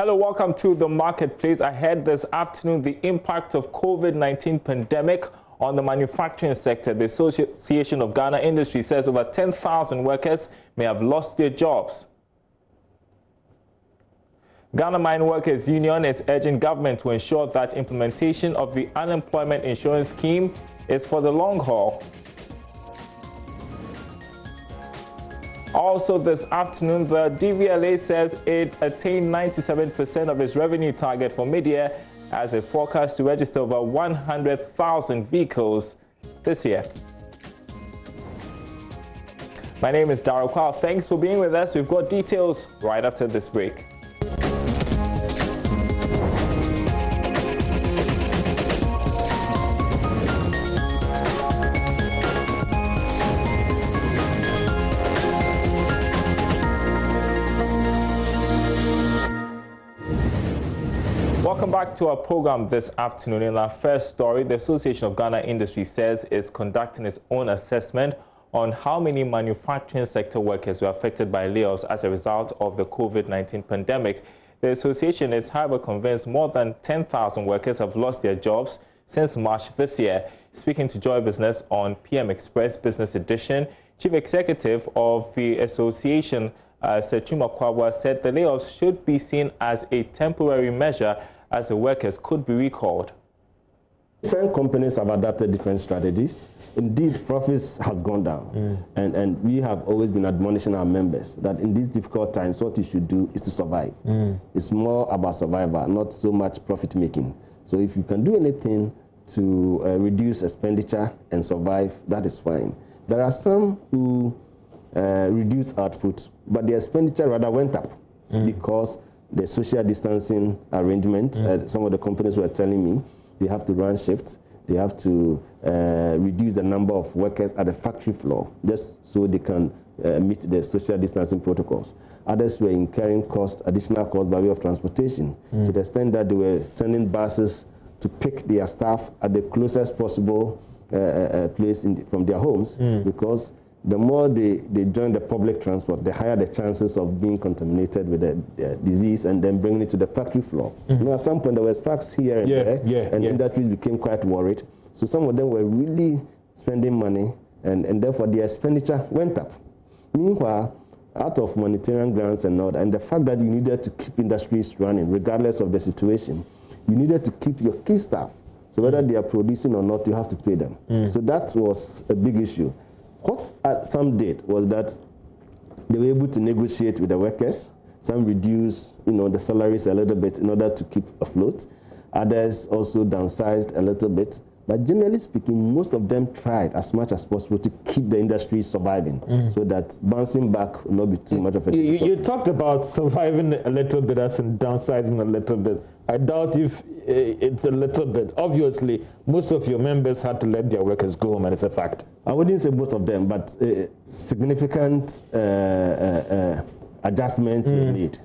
Hello, welcome to the marketplace. Ahead this afternoon, the impact of COVID-19 pandemic on the manufacturing sector. The Association of Ghana Industry says over 10,000 workers may have lost their jobs. Ghana Mine Workers Union is urging government to ensure that implementation of the unemployment insurance scheme is for the long haul. Also this afternoon, the DVLA says it attained 97% of its revenue target for mid-year as it forecast to register over 100,000 vehicles this year. My name is AWUAH. Thanks for being with us. We've got details right after this break. Welcome back to our program this afternoon. In our first story, the Association of Ghana Industry says it's conducting its own assessment on how many manufacturing sector workers were affected by layoffs as a result of the COVID-19 pandemic. The association is, however, convinced more than 10,000 workers have lost their jobs since March this year. Speaking to Joy Business on PM Express Business Edition, Chief Executive of the association, AWUAH, said the layoffs should be seen as a temporary measure as the workers could be recalled. Different companies have adapted different strategies. Indeed, profits have gone down. And we have always been admonishing our members that in these difficult times, what you should do is to survive. It's more about survival, not so much profit making. So if you can do anything to reduce expenditure and survive, that is fine. There are some who reduced output, but the expenditure rather went up because the social distancing arrangement, some of the companies were telling me they have to run shifts, they have to reduce the number of workers at the factory floor just so they can meet the social distancing protocols. Others were incurring additional costs by way of transportation to the extent that they were sending buses to pick their staff at the closest possible place from their homes because the more they join the public transport, the higher the chances of being contaminated with the disease and then bringing it to the factory floor. You know, at some point there were sparks here and there, and industries became quite worried. So some of them were really spending money, and therefore their expenditure went up. Meanwhile, out of monetary grants and all that, and the fact that you needed to keep industries running regardless of the situation, you needed to keep your key staff. So whether they are producing or not, you have to pay them. So that was a big issue. What some did was that they were able to negotiate with the workers. Some reduced, the salaries a little bit in order to keep afloat. Others also downsized a little bit. But generally speaking, most of them tried as much as possible to keep the industry surviving so that bouncing back will not be too much of a difficulty. You talked about surviving a little bit as in downsizing a little bit. I doubt if it's a little bit. Obviously, most of your members had to let their workers go home, and it's a fact. I wouldn't say most of them, but significant adjustments were made.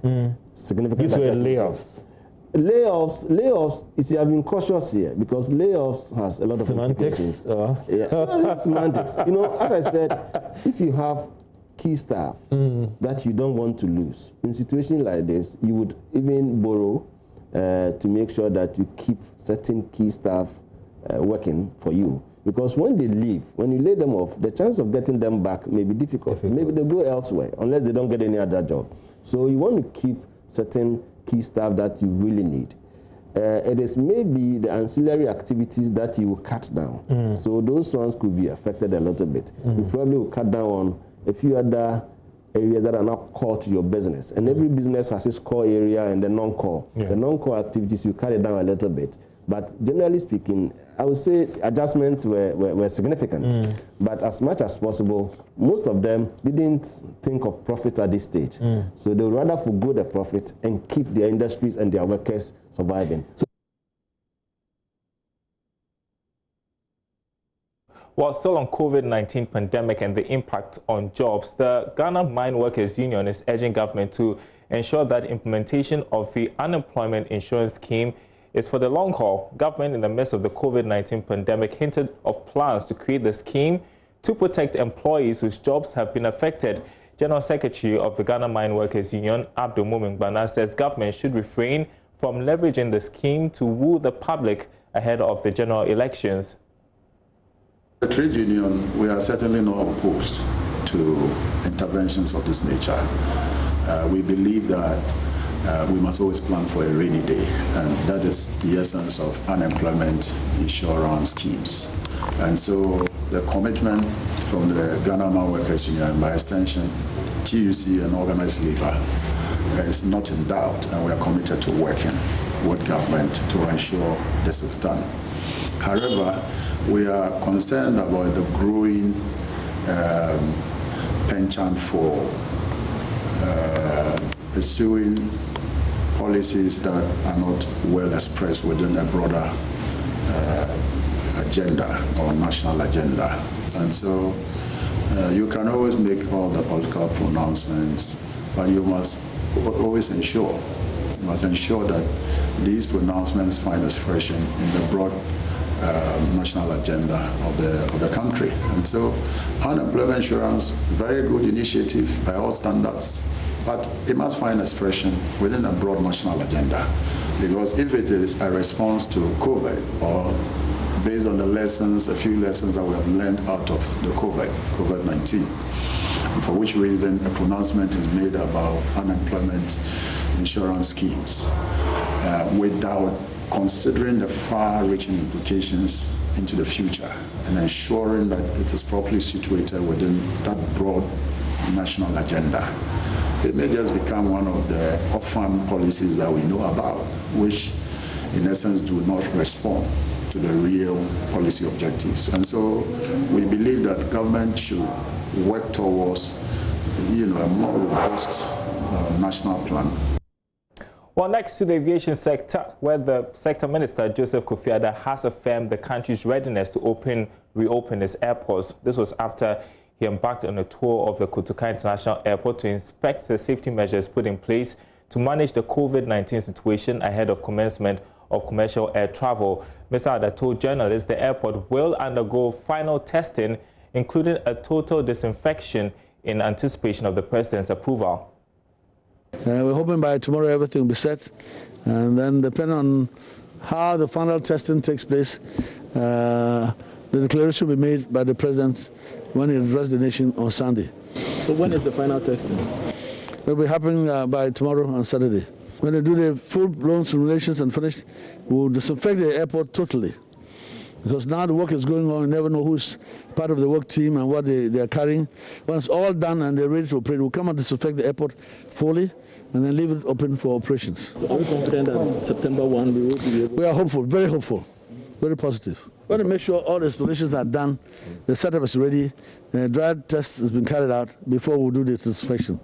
Significant These were layoffs. Layoffs, you see, I've been cautious here because layoffs has a lot of semantics. Semantics. As I said, if you have key staff that you don't want to lose, in situations like this, you would even borrow to make sure that you keep certain key staff working for you. Because when they leave, when you lay them off, the chance of getting them back may be difficult. Maybe they go elsewhere unless they don't get any other job. So you want to keep certain key staff that you really need. It is maybe the ancillary activities that you will cut down. So those ones could be affected a little bit. You probably will cut down on a few other areas that are not core to your business. And every business has its core area and the non-core. The non-core activities, you cut it down a little bit. But generally speaking, I would say adjustments were significant. But as much as possible, most of them didn't think of profit at this stage. So they would rather forgo the profit and keep their industries and their workers surviving. While still on COVID-19 pandemic and the impact on jobs, the Ghana Mine Workers Union is urging government to ensure that implementation of the unemployment insurance scheme is for the long haul. Government, in the midst of the COVID-19 pandemic, hinted of plans to create the scheme to protect employees whose jobs have been affected. General Secretary of the Ghana Mine Workers Union, Abdul Mumingbana, says government should refrain from leveraging the scheme to woo the public ahead of the general elections. The trade union, we are certainly not opposed to interventions of this nature. We believe that we must always plan for a rainy day, and that is the essence of unemployment insurance schemes. And so the commitment from the Ghana Mine Workers Union, and by extension TUC and organized labor, is not in doubt, and we are committed to working with government to ensure this is done. However, we are concerned about the growing penchant for pursuing policies that are not well expressed within a broader agenda or national agenda. And so you can always make all the political pronouncements, but you must always ensure, that these pronouncements find expression in the broad national agenda of the country. And so unemployment insurance, very good initiative by all standards, but it must find expression within a broad national agenda. Because if it is a response to COVID, or based on the lessons, a few lessons that we have learned out of the COVID-19, for which reason a pronouncement is made about unemployment insurance schemes without considering the far-reaching implications into the future and ensuring that it is properly situated within that broad national agenda. It may just become one of the orphan policies that we know about, which in essence do not respond to the real policy objectives. And so we believe that government should work towards a more robust national plan. Well, next to the aviation sector, where the sector minister, Joseph Kofi Adda, has affirmed the country's readiness to reopen its airports. This was after he embarked on a tour of the Kotoka International Airport to inspect the safety measures put in place to manage the COVID-19 situation ahead of commencement of commercial air travel. Mr. Adda told journalists the airport will undergo final testing, including a total disinfection in anticipation of the president's approval. We're hoping by tomorrow everything will be set, and then depending on how the final testing takes place, the declaration will be made by the president when he addresses the nation on Sunday. So when is the final testing? It will be happening by tomorrow on Saturday. When they do the full-blown simulations and finish, we'll disinfect the airport totally. Because now the work is going on, you never know who's part of the work team and what they are carrying. When it's all done and they're ready to operate, we'll come and disinfect the airport fully and then leave it open for operations. So are we confident that September 1 we will be able? We are hopeful, very hopeful, very positive. We want to make sure all the installations are done, the setup is ready, and a dry test has been carried out before we do the disinfection.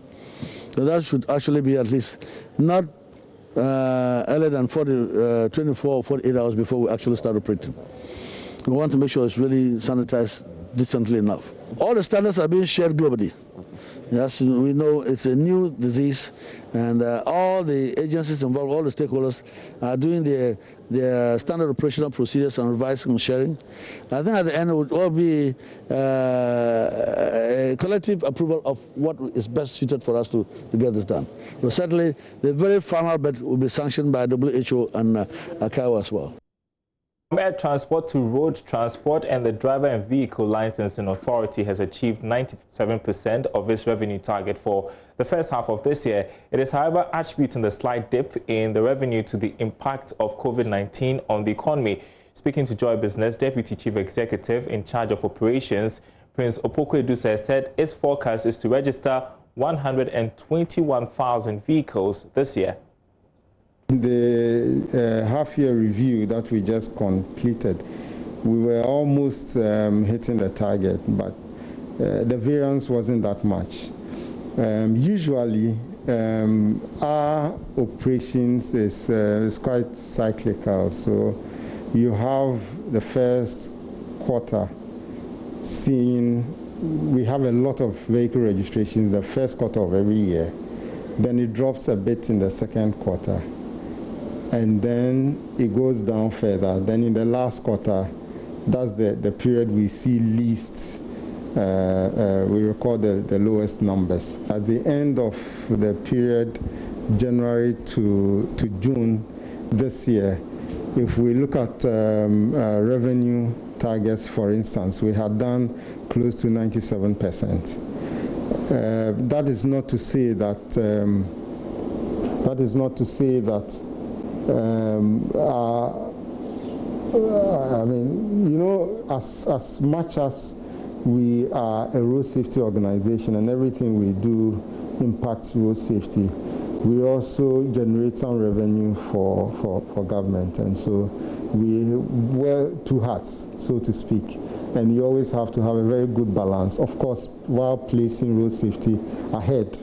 So that should actually be at least not earlier than 24 or 48 hours before we actually start operating. We want to make sure it's really sanitized decently enough. All the standards are being shared globally. Yes, we know it's a new disease, and all the agencies involved, all the stakeholders are doing their standard operational procedures and revising and sharing. I think at the end it would all be a collective approval of what is best suited for us to get this done. But certainly the very final bit will be sanctioned by WHO and AWUAH as well. From air transport to road transport, and the Driver and Vehicle Licensing Authority has achieved 97% of its revenue target for the first half of this year. It is, however, attributing the slight dip in the revenue to the impact of COVID-19 on the economy. Speaking to Joy Business, Deputy Chief Executive in charge of operations, Prince Opoku-Edusei, said its forecast is to register 121,000 vehicles this year. The half-year review that we just completed, we were almost hitting the target, but the variance wasn't that much. Usually, our operations is quite cyclical, so you have the first quarter we have a lot of vehicle registrations the first quarter of every year. Then it drops a bit in the second quarter, and then it goes down further. Then in the last quarter, that's the period we see least we record the lowest numbers. At the end of the period, January to June this year, if we look at revenue targets, for instance, we had done close to 97%. That is not to say that I mean, you know, as much as we are a road safety organization and everything we do impacts road safety, we also generate some revenue for government, and so we wear two hats, so to speak, and you always have to have a very good balance, of course, while placing road safety ahead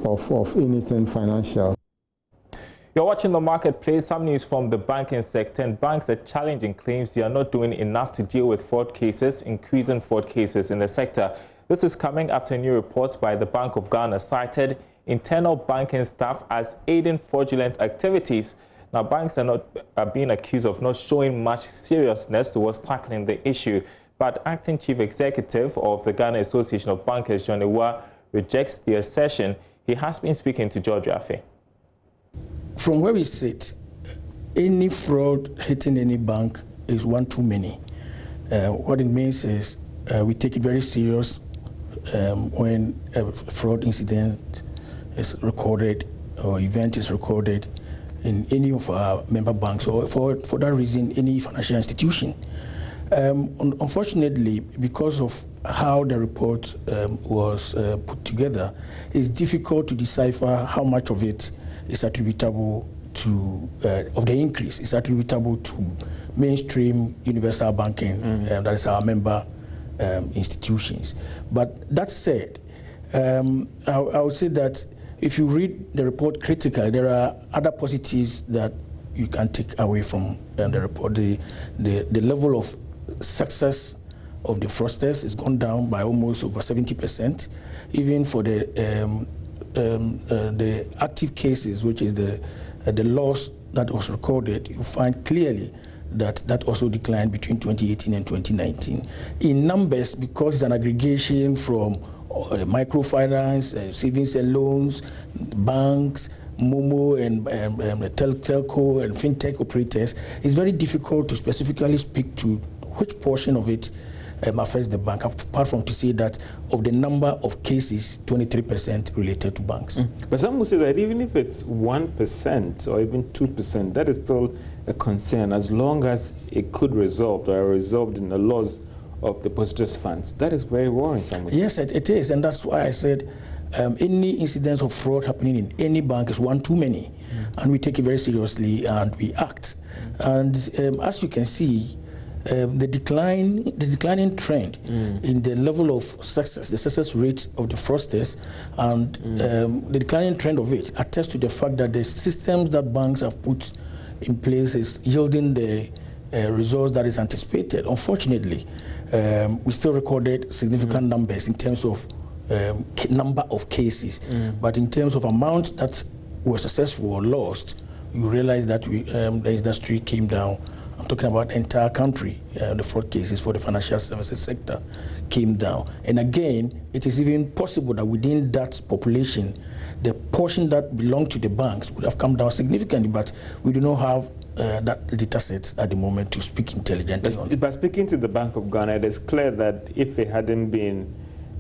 of anything financial. You're watching The Marketplace. Some news from the banking sector, and banks are challenging claims they are not doing enough to deal with fraud cases, increasing fraud cases in the sector. This is coming after new reports by the Bank of Ghana cited internal banking staff as aiding fraudulent activities. Now, banks are being accused of not showing much seriousness towards tackling the issue, but Acting Chief Executive of the Ghana Association of Bankers, JoyNews, rejects the assertion. He has been speaking to George Afe. From where we sit, any fraud hitting any bank is one too many. What it means is we take it very serious when a fraud incident is recorded or event is recorded in any of our member banks, or for that reason, any financial institution. Unfortunately, because of how the report was put together, it's difficult to decipher how much of it is attributable to, of the increase, is attributable to mainstream universal banking, that is our member institutions. But that said, I would say that if you read the report critically, there are other positives that you can take away from the report. The level of success of the fraudsters has gone down by almost over 70%. Even for the active cases, which is the loss that was recorded, you find clearly that also declined between 2018 and 2019. In numbers, because it's an aggregation from microfinance, savings and loans, banks, Momo and telco and fintech operators, it's very difficult to specifically speak to which portion of it affects the bank, apart from to say that of the number of cases, 23% related to banks. But some will say that even if it's 1% or even 2%, that is still a concern, as long as it could resolve or resolved in the loss of depositors' funds. That is very worrisome. Yes, it is, and that's why I said any incidents of fraud happening in any bank is one too many, and we take it very seriously and we act. And as you can see, the declining trend in the level of success, the success rate of the fraudsters, and the declining trend of it attests to the fact that the systems that banks have put in place is yielding the results that is anticipated. Unfortunately, we still recorded significant numbers in terms of number of cases, but in terms of amount that were successful or lost, you realize that the industry came down. I'm talking about the entire country. The fraud cases for the financial services sector came down. And again, it is even possible that within that population, the portion that belonged to the banks would have come down significantly, but we do not have that data set at the moment to speak intelligently on. But speaking to the Bank of Ghana, it is clear that if it hadn't been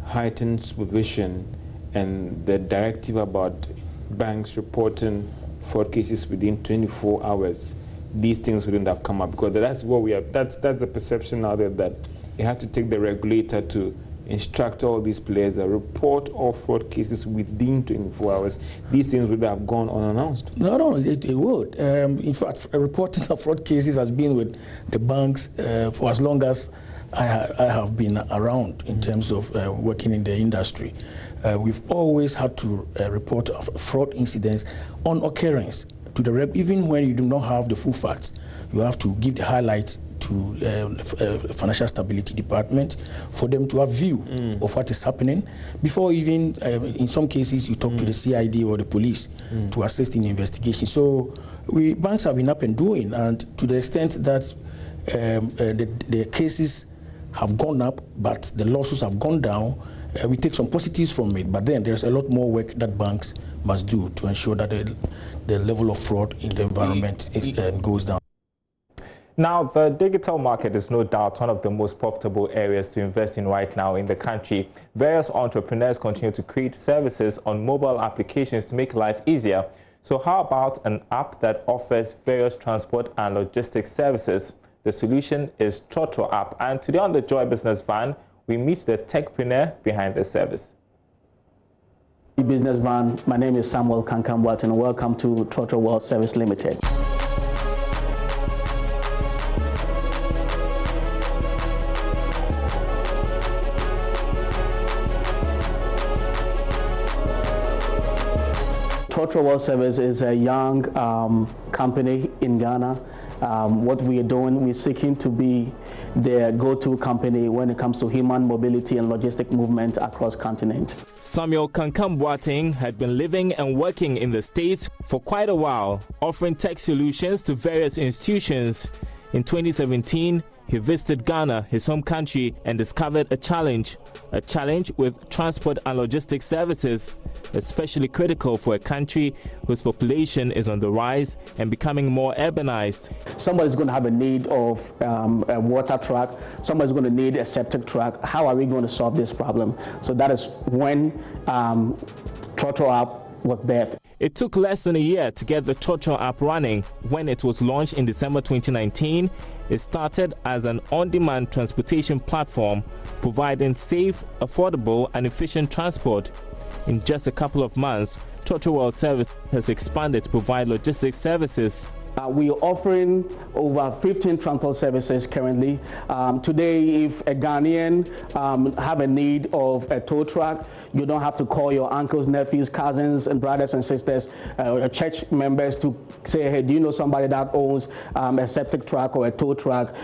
heightened supervision and the directive about banks reporting fraud cases within 24 hours, these things wouldn't have come up, because that's what we have. That's the perception now that you have to take the regulator to instruct all these players that report all fraud cases within 24 hours. These things would have gone unannounced. No, it would. In fact, reporting of fraud cases has been with the banks for as long as I have been around in terms of working in the industry. We've always had to report fraud incidents on occurrence to the even when you do not have the full facts. You have to give the highlights to the Financial Stability Department for them to have view of what is happening before even, in some cases, you talk to the CID or the police to assist in the investigation. So banks have been up and doing, and to the extent that the cases have gone up, but the losses have gone down. We take some positives from it, but then there's a lot more work that banks must do to ensure that the level of fraud in the environment goes down. Now, the digital market is no doubt one of the most profitable areas to invest in right now in the country. Various entrepreneurs continue to create services on mobile applications to make life easier. So how about an app that offers various transport and logistics services? The solution is Trotro app, and today on the Joy Business Van, we meet the techpreneur behind the service. Business Van, my name is Samuel Kankambuat, and welcome to Trotro World Service Limited. Trotro World Service is a young company in Ghana. What we are doing, we're seeking to be the go-to company when it comes to human mobility and logistic movement across continent. Samuel Kankambuating had been living and working in the States for quite a while, offering tech solutions to various institutions. In 2017, he visited Ghana, his home country, and discovered a challenge with transport and logistics services, especially critical for a country whose population is on the rise and becoming more urbanized. Somebody's going to have a need of a water truck, somebody's going to need a septic truck. How are we going to solve this problem? So that is when Trotro app was birthed. It took less than a year to get the Trotro app running. When it was launched in December 2019, it started as an on-demand transportation platform, providing safe, affordable, and efficient transport. In just a couple of months, Trotro World Service has expanded to provide logistics services. We are offering over 15 transport services currently. Today, if a Ghanaian have a need of a tow truck, you don't have to call your uncles, nephews, cousins, and brothers and sisters, church members to say, hey, do you know somebody that owns a septic truck or a tow truck?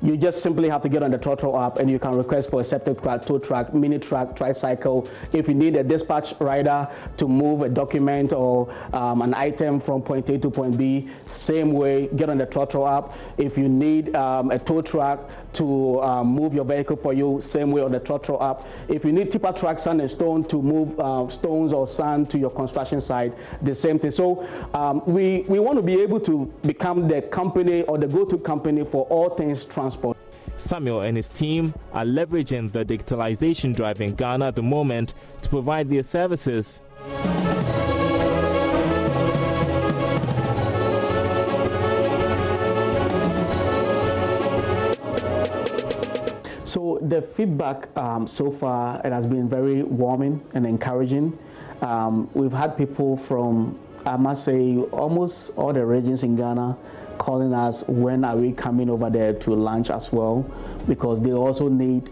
You just simply have to get on the Trotro app and you can request for a septic truck, tow truck, mini truck, tricycle. If you need a dispatch rider to move a document or an item from point A to point B, same way, get on the Trotro app. If you need a tow truck to move your vehicle for you, same way on the Trotro app. If you need tipper truck, sand and stone to move stones or sand to your construction site, the same thing. So we want to be able to become the company or the go-to company for all things transport. Samuel and his team are leveraging the digitalization drive in Ghana at the moment to provide their services. So the feedback so far, it has been very warming and encouraging. We've had people from, I must say, almost all the regions in Ghana calling us, when are we coming over there to lunch as well, because they also need,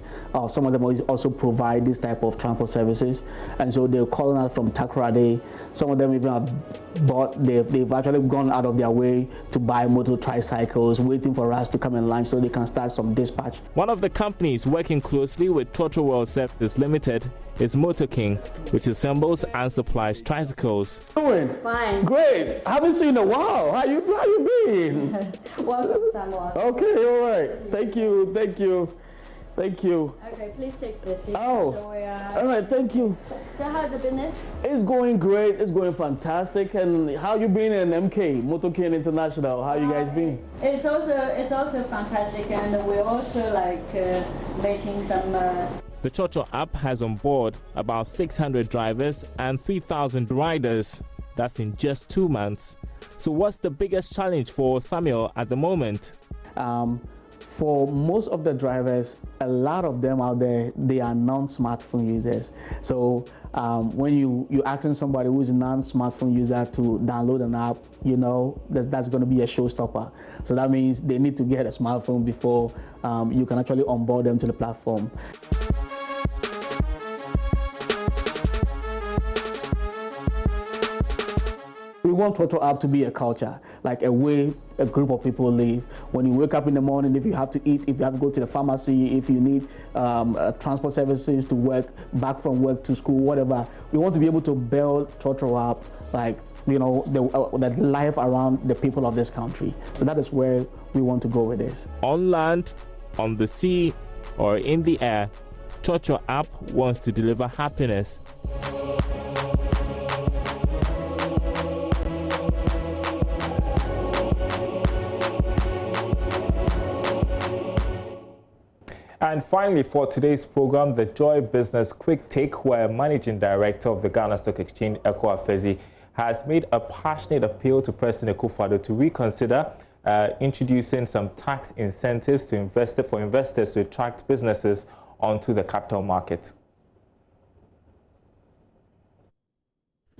some of them also provide this type of transport services, and so they're calling us from Takoradi. Some of them even have bought, they've actually gone out of their way to buy motor tricycles, waiting for us to come and lunch so they can start some dispatch. One of the companies working closely with Trotro World Service Limited is Motor King, which assembles and supplies tricycles. Doing? Fine. Great. Haven't seen in a while. How you been? Welcome, Samuel. Okay, all right. Thank you. Okay, please take this seat. Oh, So all right. Thank you. so how's the business? It's going great. It's going fantastic. And how you been in MK, Motor King International? How you guys been? It's also fantastic, and we're also making some. The Trotro app has on board about 600 drivers and 3,000 riders. That's in just 2 months. So what's the biggest challenge for Samuel at the moment? For most of the drivers, a lot of them out there, they are non-smartphone users. So when you asking somebody who is a non-smartphone user to download an app, you know, that's going to be a showstopper. So that means they need to get a smartphone before you can actually onboard them to the platform. We want Trotro app to be a culture, like a way a group of people live. When you wake up in the morning, if you have to eat, if you have to go to the pharmacy, if you need transport services to work, back from work to school, whatever, we want to be able to build Trotro app, like, you know, the life around the people of this country. So that is where we want to go with this. On land, on the sea, or in the air, Chocho app wants to deliver happiness. And finally, for today's program, the Joy Business Quick Take, where Managing Director of the Ghana Stock Exchange, AWUAH, has made a passionate appeal to President Akufo-Addo to reconsider introducing some tax incentives to for investors to attract businesses onto the capital market.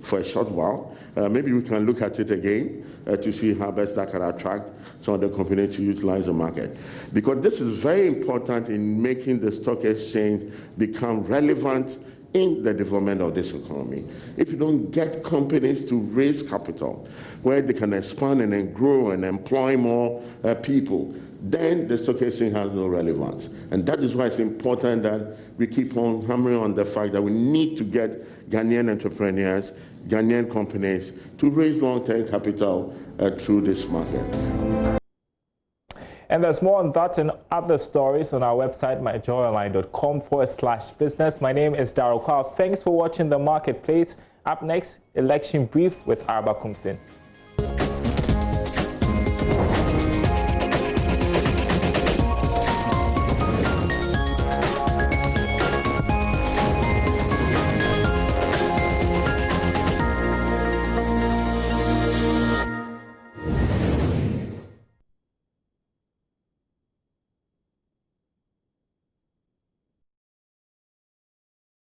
For a short while, maybe we can look at it again to see how best that can attract some of the companies to utilize the market. Because this is very important in making the stock exchange become relevant in the development of this economy. If you don't get companies to raise capital where they can expand and then grow and employ more people, then the stock exchange has no relevance. And that is why it's important that we keep on hammering on the fact that we need to get Ghanaian entrepreneurs, Ghanaian companies to raise long-term capital through this market. And there's more on that and other stories on our website, myjoyonline.com/business. My name is Darryl Kwao. Thanks for watching The Marketplace. Up next, Election Brief with Arba Kumsin.